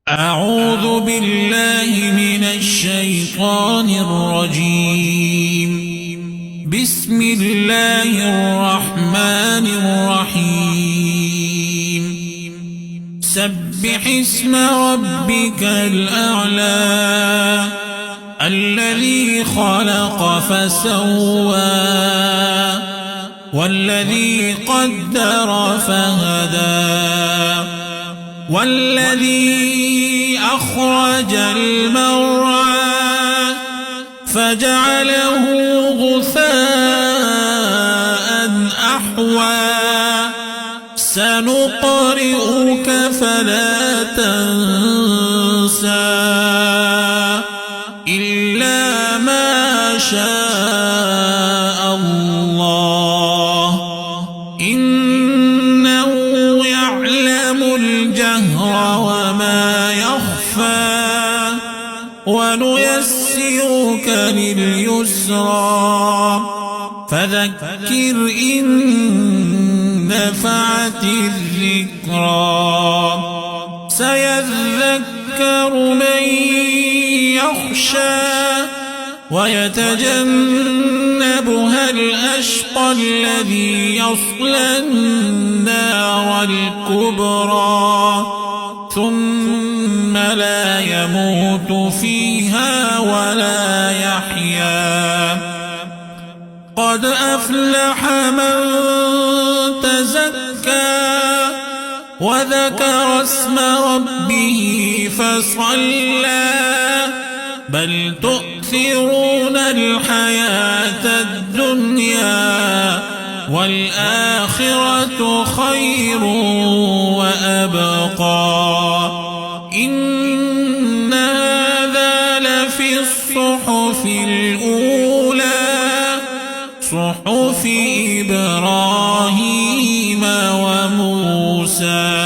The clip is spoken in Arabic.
أعوذ بالله من الشيطان الرجيم. بسم الله الرحمن الرحيم. سبح اسم ربك الأعلى الذي خلق فسوى والذي قدر فهدى والذي أخرج المرعى فجعله غثاء أحوى سنقرئك فلا تنسى إلا ما شاء الله إنه يعلم الجهر وما يخفى ونيسرك لليسرى فذكر إن نفعت الذكرى سيذكر من يخشى ويتجنبها الأشقى الذي يصلى النار الكبرى ثم لا يموت فيها ولا يحيا قد أفلح من تزكى وذكر اسم ربه فصلى بل تؤثرون الحياة الدنيا والآخرة خير وأبقى إن هذا لفي الصحف الأولى صحف إبراهيم وموسى